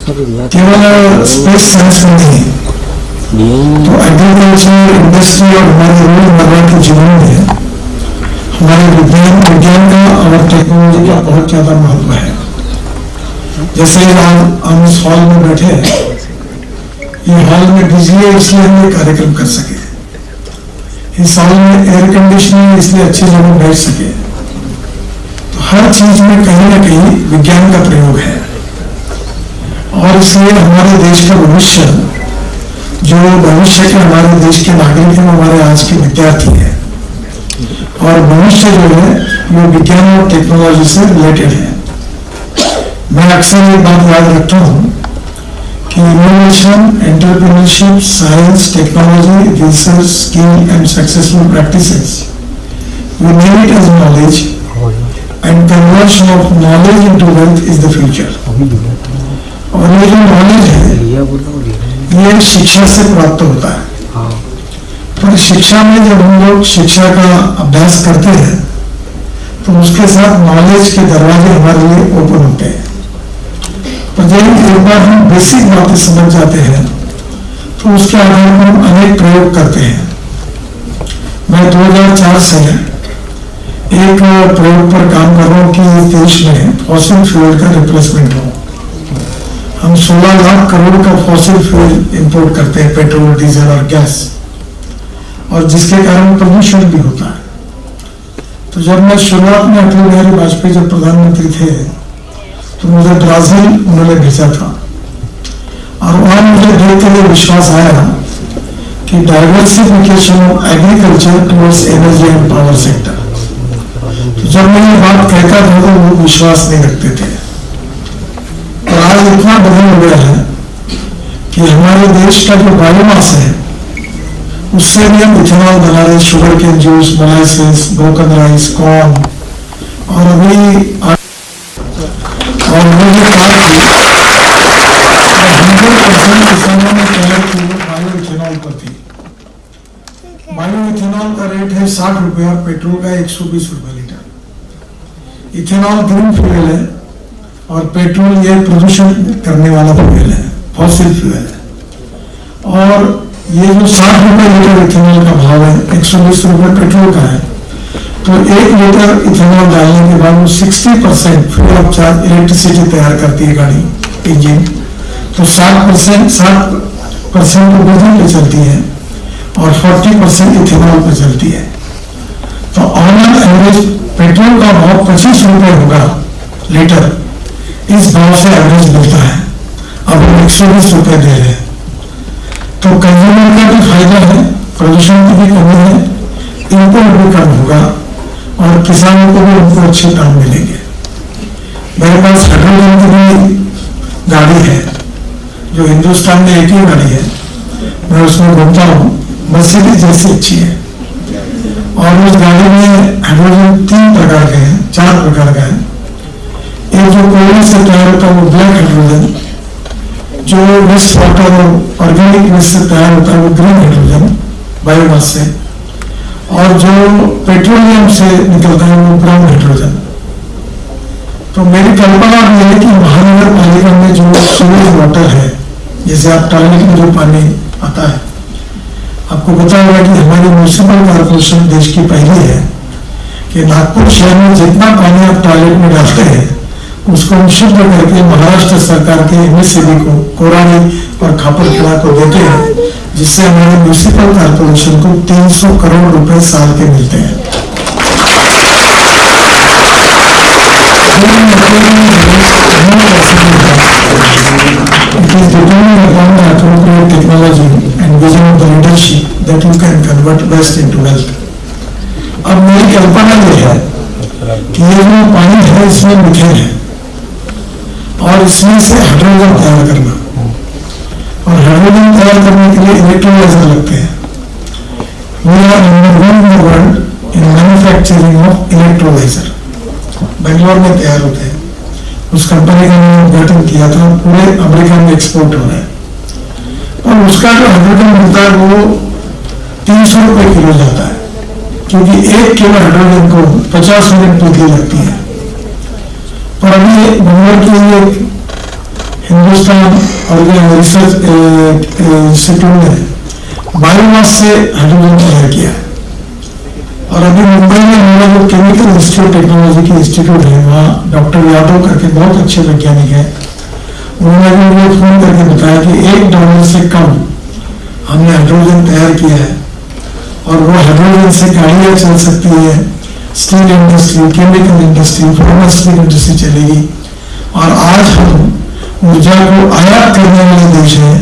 केवल space science में नहीं, तो एग्रीकल्चर, इंडस्ट्री और हमारे रोजमर्रा के जीवन में हमारे विज्ञान का और टेक्नोलॉजी का बहुत ज्यादा महत्व है। जैसे हम इस हॉल में बैठे हैं, ये हॉल में बिजली है इसलिए हम ये कार्यक्रम कर सके, इस हॉल में एयर कंडीशनिंग इसलिए अच्छी जगह बैठ सके। तो हर चीज में कहीं ना कहीं विज्ञान का प्रयोग है, और इसलिए हमारे देश का भविष्य, जो भविष्य के हमारे देश के नागरिक हैं, हमारे आज के विद्यार्थी हैं, और भविष्य जो है वो विज्ञान और टेक्नोलॉजी से रिलेटेड है। मैं अक्सर एक बात याद रखता हूँ कि innovation, entrepreneurship, science, technology, research, skill and successful practices, we name it as knowledge, and conversion of knowledge into wealth is the future. और ये जो नॉलेज है ये शिक्षा से प्राप्त होता है, पर शिक्षा में जब हम लोग शिक्षा का अभ्यास करते हैं तो उसके साथ नॉलेज के दरवाजे हमारे लिए ओपन होते हैं। पर जब एक बार हम बेसिक बातें समझ जाते हैं तो उसके आधार पर हम अनेक प्रयोग करते हैं। मैं 2004 से एक प्रयोग पर काम कर रहा हूँ कि इस देश में फॉसिल फ्यूल का रिप्लेसमेंट हो। हम 16 लाख करोड़ का फॉसिल फ्यूल इंपोर्ट करते हैं, पेट्रोल, डीजल और गैस, और जिसके कारण प्रदूषण भी होता है। तो जब मैं शुरुआत में अटल बिहारी वाजपेयी जब प्रधानमंत्री थे तो मुझे ब्राजील उन्होंने भेजा था, और वहां मुझे देख कर विश्वास आया कि diversification of agriculture towards energy and power sector. तो जब मैं ये बात कहता था तो वो विश्वास नहीं रखते थे, और आज इतना बदल हो गया है कि हमारे देश का जो बायोमास है उससे भी हम इथेनॉल बना रहे, sugar cane juice, molasses, broken rice, corn, और अभी और मुझे किसानों ने तैयार की बायो इथेनॉल पर थी। बायो इथेनॉल का रेट है 60 रुपया, पेट्रोल का 120 रुपये लीटर। इथेनॉल ग्रीन फ्यूल है और पेट्रोल ये प्रदूषण करने वाला फ्यूल है, फॉसिल फ्यूल है। और ये जो 60 रुपये लीटर इथेनॉल का भाव है, 120 रुपये पेट्रोल का है, तो 1 लीटर इथेनॉल डालने के बाद वो 60% फ्री ऑफ चार्ज इलेक्ट्रिसिटी तैयार करती है गाड़ी, इंजन। तो 60% तो बिजली पे चलती है और 40% इथेनॉल पे चलती है। तो ऑन एवरेज पेट्रोल का भाव 25 रुपये होगा लीटर, इस भाव से एवरेज मिलता है। अब हम 120 रुपये दे रहे हैं, तो कंज्यूमर का भी फायदा है, प्रदूषण की भी कमी है, इनपुट भी कम होगा, और किसानों को भी उनको अच्छे दाम मिलेंगे। मेरे पास हाइड्रोजन की भी गाड़ी है, जो हिंदुस्तान में एक ही गाड़ी है, मैं उसमें घूमता हूँ, मर्सिडीज जैसी अच्छी है। और उस गाड़ी में हाइड्रोजन 3 प्रकार के हैं, 4 प्रकार का है। एक जो कोयले से तैयार होता है वो ब्लैक हाइड्रोजन, जो वेस्ट वाटर और ऑर्गेनिक वेस्ट से तैयार होता है वो ग्रीन हाइड्रोजन बायोमास से, और जो पेट्रोलियम से निकलता है वो ब्राउन हाइड्रोजन। तो मेरी कल्पना भी है कि महानगर पालिका में जो सीवेज वाटर है, जैसे आप टॉयलेट में जो पानी आता है, आपको पता होगा कि हमारी म्यूनिसिपल कॉर्पोरेशन देश की पहली है कि नागपुर शहर में जितना पानी आप टॉयलेट में डालते हैं उसको हम शुद्ध करके महाराष्ट्र सरकार के एमएससीबी को, कोरानी और खापरखेड़ा को देते हैं, जिससे हमारे म्यूनिसिपल कॉर्पोरेशन को 300 करोड़ रुपए साल के मिलते हैं। It is depending upon the appropriate technology and vision of the leadership that you can convert waste into wealth. अब मेरी कल्पना ये है कि ये जो पानी है इसमें मीथेन है, और इसमें से हाइड्रोजन तैयार करना, और हाइड्रोजन तैयार करने के लिए इलेक्ट्रोलाइजर लगते हैं। We are number 1 in the world in manufacturing of electrolyzer. Bangalore में तैयार होते हैं, उस कंपनी का मैंने उद्घाटन किया था, पूरे अमेरिका में एक्सपोर्ट हो रहा है। और उसका जो हाइड्रोजन मिलता है वो 300 रुपये किलो जाता है, क्योंकि 1 किलो हाइड्रोजन को 50 मिनट बिजली लगती है। पर अभी बेंगलोर की एक हिंदुस्तान ऑर्गेनाइज रिसर्च इंस्टीट्यूट ने बायोमास से हाइड्रोजन तैयार किया। और अभी मुंबई में हमारा जो केमिकल इंस्टीट्यूट टेक्नोलॉजी की इंस्टीट्यूट है, वहाँ डॉक्टर यादव करके बहुत अच्छे वैज्ञानिक हैं, उन्होंने भी मुझे फोन करके बताया कि $1 से कम हमने हाइड्रोजन तैयार किया है और वो हाइड्रोजन से गाड़ियाँ चल सकती है, steel industry, chemical industry, pharmaceutical industry चलेगी। और आज हम ऊर्जा को आयात करने वाले देश हैं,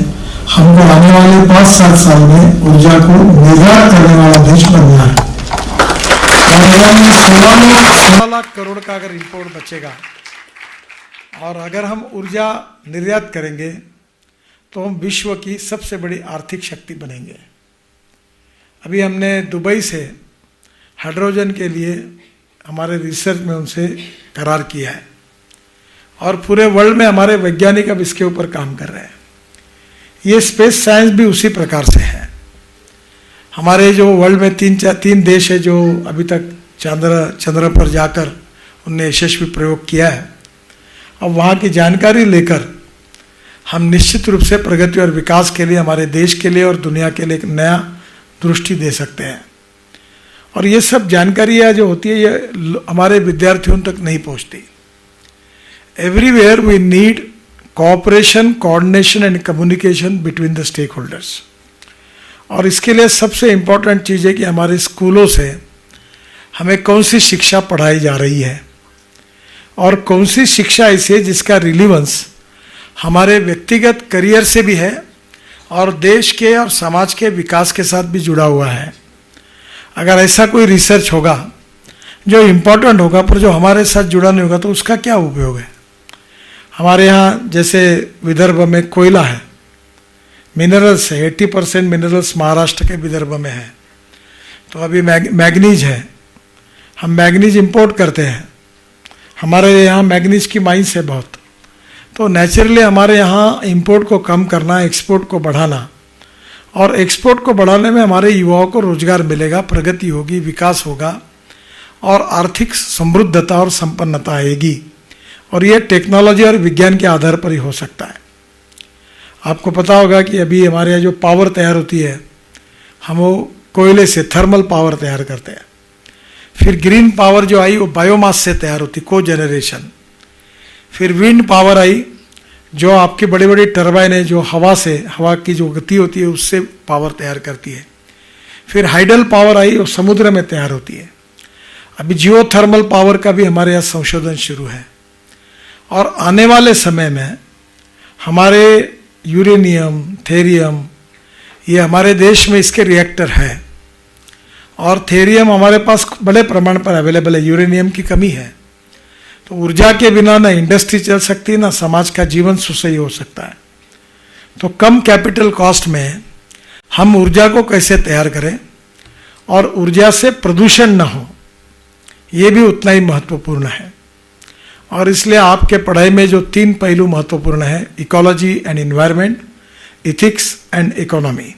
हमको आने वाले 5-7 साल में ऊर्जा को निर्यात करने वाला देश बनना है। 16 लाख करोड़ का अगर इंपोर्ट बचेगा और अगर हम ऊर्जा निर्यात करेंगे तो हम विश्व की सबसे बड़ी आर्थिक शक्ति बनेंगे। अभी हमने दुबई से हाइड्रोजन के लिए हमारे रिसर्च में उनसे करार किया है और पूरे वर्ल्ड में हमारे वैज्ञानिक अब इसके ऊपर काम कर रहे हैं। ये स्पेस साइंस भी उसी प्रकार से है। हमारे जो वर्ल्ड में तीन देश है जो अभी तक चंद्र पर जाकर उनने यशस्वी प्रयोग किया है। अब वहाँ की जानकारी लेकर हम निश्चित रूप से प्रगति और विकास के लिए, हमारे देश के लिए और दुनिया के लिए एक नया दृष्टि दे सकते हैं। और ये सब जानकारियाँ जो होती है ये हमारे विद्यार्थियों तक नहीं पहुँचती। Everywhere we need cooperation, coordination and communication between the stakeholders. और इसके लिए सबसे इम्पोर्टेंट चीज़ है कि हमारे स्कूलों से हमें कौन सी शिक्षा पढ़ाई जा रही है और कौन सी शिक्षा ऐसी है जिसका रिलीवेंस हमारे व्यक्तिगत करियर से भी है और देश के और समाज के विकास के साथ भी जुड़ा हुआ है। अगर ऐसा कोई रिसर्च होगा जो इम्पोर्टेंट होगा पर जो हमारे साथ जुड़ा नहीं होगा तो उसका क्या उपयोग है। हमारे यहाँ जैसे विदर्भ में कोयला है, मिनरल्स है, 80% मिनरल्स महाराष्ट्र के विदर्भ में है। तो अभी मैग्नीज है, हम मैग्नीज इंपोर्ट करते हैं, हमारे यहाँ मैग्नीज की माइंस है बहुत। तो नेचुरली हमारे यहाँ इंपोर्ट को कम करना, एक्सपोर्ट को बढ़ाना, और एक्सपोर्ट को बढ़ाने में हमारे युवाओं को रोजगार मिलेगा, प्रगति होगी, विकास होगा और आर्थिक समृद्धता और संपन्नता आएगी। और ये टेक्नोलॉजी और विज्ञान के आधार पर ही हो सकता है। आपको पता होगा कि अभी हमारे यहाँ जो पावर तैयार होती है हम वो कोयले से थर्मल पावर तैयार करते हैं। फिर ग्रीन पावर जो आई वो बायोमास से तैयार होती, को जनरेशन। फिर विंड पावर आई जो आपकी बड़ी बड़ी टरबाइन है जो हवा की जो गति होती है उससे पावर तैयार करती है। फिर हाइडल पावर आई वो समुद्र में तैयार होती है। अभी जियो थर्मल पावर का भी हमारे यहाँ संशोधन शुरू है। और आने वाले समय में हमारे यूरेनियम, थेरियम, ये हमारे देश में इसके रिएक्टर है और थेरियम हमारे पास बड़े प्रमाण पर अवेलेबल है, यूरेनियम की कमी है। तो ऊर्जा के बिना ना इंडस्ट्री चल सकती, ना समाज का जीवन सुसह्य हो सकता है। तो कम कैपिटल कॉस्ट में हम ऊर्जा को कैसे तैयार करें और ऊर्जा से प्रदूषण ना हो, ये भी उतना ही महत्वपूर्ण है। और इसलिए आपके पढ़ाई में जो 3 पहलू महत्वपूर्ण है, ecology and environment, ethics and economy.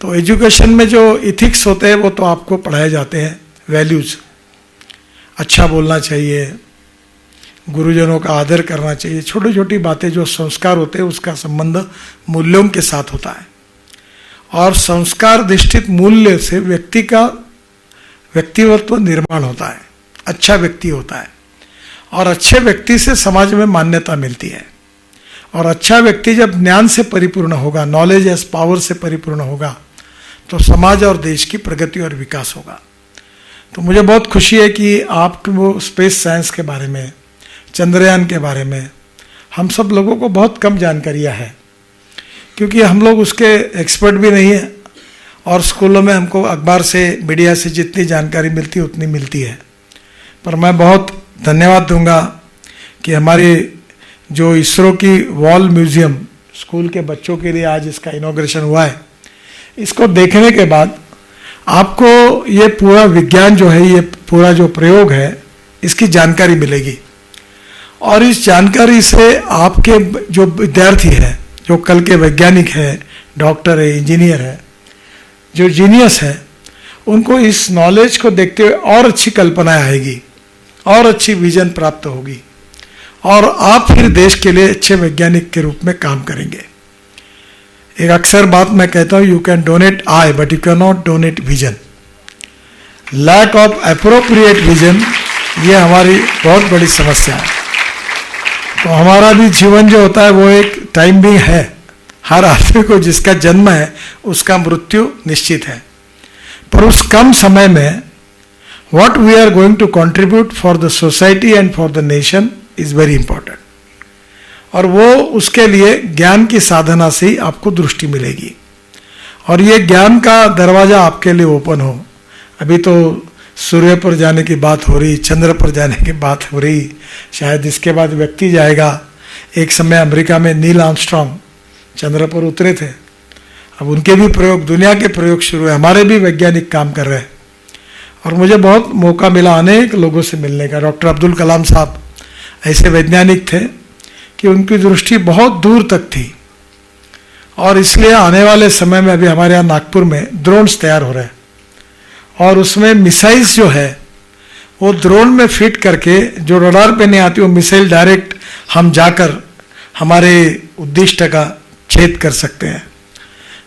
तो एजुकेशन में जो इथिक्स होते हैं वो तो आपको पढ़ाए जाते हैं, वैल्यूज, अच्छा बोलना चाहिए, गुरुजनों का आदर करना चाहिए, छोटी छोटी बातें जो संस्कार होते हैं उसका संबंध मूल्यों के साथ होता है। और संस्कार अधिष्ठित मूल्य से व्यक्ति का व्यक्तित्व निर्माण होता है, अच्छा व्यक्ति होता है और अच्छे व्यक्ति से समाज में मान्यता मिलती है। और अच्छा व्यक्ति जब ज्ञान से परिपूर्ण होगा, नॉलेज एज पावर से परिपूर्ण होगा, तो समाज और देश की प्रगति और विकास होगा। तो मुझे बहुत खुशी है कि आपको वो स्पेस साइंस के बारे में, चंद्रयान के बारे में हम सब लोगों को बहुत कम जानकारियाँ है, क्योंकि हम लोग उसके एक्सपर्ट भी नहीं हैं और स्कूलों में हमको अखबार से, मीडिया से जितनी जानकारी मिलती है उतनी मिलती है। पर मैं बहुत धन्यवाद दूंगा कि हमारी जो इसरो की वॉल म्यूजियम स्कूल के बच्चों के लिए आज इसका इनॉग्रेशन हुआ है, इसको देखने के बाद आपको ये पूरा विज्ञान जो है, ये पूरा जो प्रयोग है, इसकी जानकारी मिलेगी। और इस जानकारी से आपके जो विद्यार्थी है, जो कल के वैज्ञानिक है, डॉक्टर है, इंजीनियर है, जो जीनियस है, उनको इस नॉलेज को देखते हुए और अच्छी कल्पनाएं आएगी और अच्छी विजन प्राप्त होगी और आप फिर देश के लिए अच्छे वैज्ञानिक के रूप में काम करेंगे। एक अक्सर बात मैं कहता हूँ, you can donate eye but you can not donate vision. Lack of appropriate vision, ये हमारी बहुत बड़ी समस्या है। तो हमारा भी जीवन जो होता है वो एक टाइम भी है। हर आदमी को जिसका जन्म है उसका मृत्यु निश्चित है, पर उस कम समय में what we are going to contribute for the society and for the nation is very important। और वो उसके लिए ज्ञान की साधना से ही आपको दृष्टि मिलेगी, और ये ज्ञान का दरवाजा आपके लिए ओपन हो। अभी तो सूर्य पर जाने की बात हो रही, चंद्र पर जाने की बात हो रही, शायद इसके बाद व्यक्ति जाएगा। एक समय अमेरिका में नील आर्मस्ट्रांग चंद्र पर उतरे थे, अब उनके भी प्रयोग, दुनिया के प्रयोग शुरू है, हमारे भी वैज्ञानिक काम कर रहे हैं। और मुझे बहुत मौका मिला अनेक लोगों से मिलने का। डॉक्टर अब्दुल कलाम साहब ऐसे वैज्ञानिक थे कि उनकी दृष्टि बहुत दूर तक थी, और इसलिए आने वाले समय में अभी हमारे यहाँ नागपुर में ड्रोन्स तैयार हो रहे हैं, और उसमें मिसाइल्स जो है वो ड्रोन में फिट करके, जो रडार पे नहीं आती, वो मिसाइल डायरेक्ट हम जाकर हमारे उद्दिष्ट का छेद कर सकते हैं।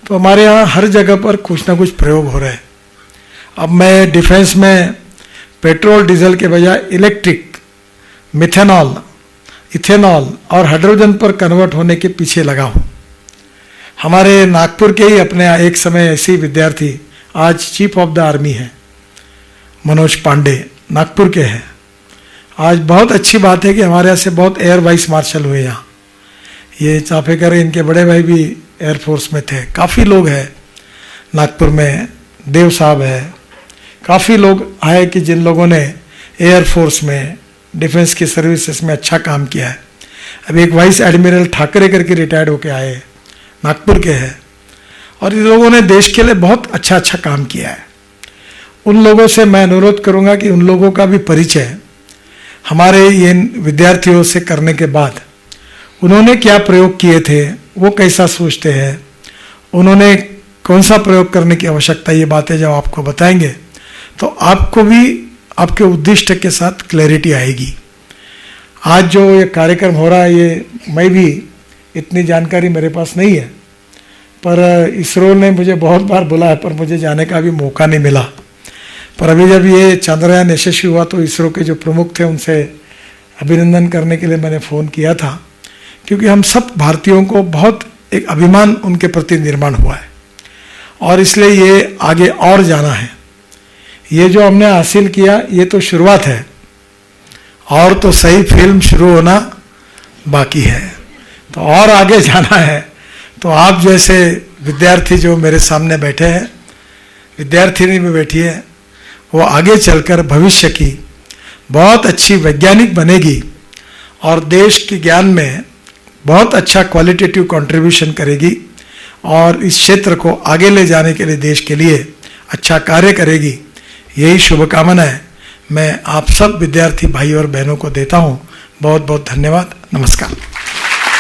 तो हमारे यहाँ हर जगह पर कुछ ना कुछ प्रयोग हो रहे हैं। अब मैं डिफेंस में पेट्रोल डीजल के बजाय इलेक्ट्रिक, मिथेनॉल, इथेनॉल और हाइड्रोजन पर कन्वर्ट होने के पीछे लगा हूँ। हमारे नागपुर के ही अपने एक समय ऐसे विद्यार्थी आज चीफ ऑफ द आर्मी हैं, मनोज पांडे, नागपुर के हैं। आज बहुत अच्छी बात है कि हमारे यहाँ से बहुत एयर वाइस मार्शल हुए यहाँ। ये चाफेकर, इनके बड़े भाई भी एयरफोर्स में थे। काफ़ी लोग हैं नागपुर में, देव साहब है, काफ़ी लोग आए कि जिन लोगों ने एयरफोर्स में, डिफेंस की सर्विसेज में अच्छा काम किया है। अभी एक वाइस एडमिरल ठाकरे करके रिटायर्ड होके आए, नागपुर के हैं, और इन लोगों ने देश के लिए बहुत अच्छा अच्छा काम किया है। उन लोगों से मैं अनुरोध करूंगा कि उन लोगों का भी परिचय हमारे ये विद्यार्थियों से करने के बाद, उन्होंने क्या प्रयोग किए थे, वो कैसा सोचते हैं, उन्होंने कौन सा प्रयोग करने की आवश्यकता, ये बातें जब आपको बताएंगे तो आपको भी आपके उद्दिष्ट के साथ क्लैरिटी आएगी। आज जो ये कार्यक्रम हो रहा है, ये मैं भी इतनी जानकारी मेरे पास नहीं है, पर इसरो ने मुझे बहुत बार बुलाया है, पर मुझे जाने का भी मौका नहीं मिला। पर अभी जब ये चंद्रयान यशस्वी हुआ तो इसरो के जो प्रमुख थे उनसे अभिनंदन करने के लिए मैंने फ़ोन किया था, क्योंकि हम सब भारतीयों को बहुत एक अभिमान उनके प्रति निर्माण हुआ है, और इसलिए ये आगे और जाना है। ये जो हमने हासिल किया ये तो शुरुआत है, और तो सही फिल्म शुरू होना बाकी है, तो और आगे जाना है। तो आप जैसे विद्यार्थी जो मेरे सामने बैठे हैं, विद्यार्थिनी भी बैठी है, वो आगे चलकर भविष्य की बहुत अच्छी वैज्ञानिक बनेगी और देश के ज्ञान में बहुत अच्छा क्वालिटेटिव कंट्रीब्यूशन करेगी, और इस क्षेत्र को आगे ले जाने के लिए, देश के लिए अच्छा कार्य करेगी। यही शुभकामनाएं मैं आप सब विद्यार्थी भाई और बहनों को देता हूं। बहुत बहुत धन्यवाद। नमस्कार।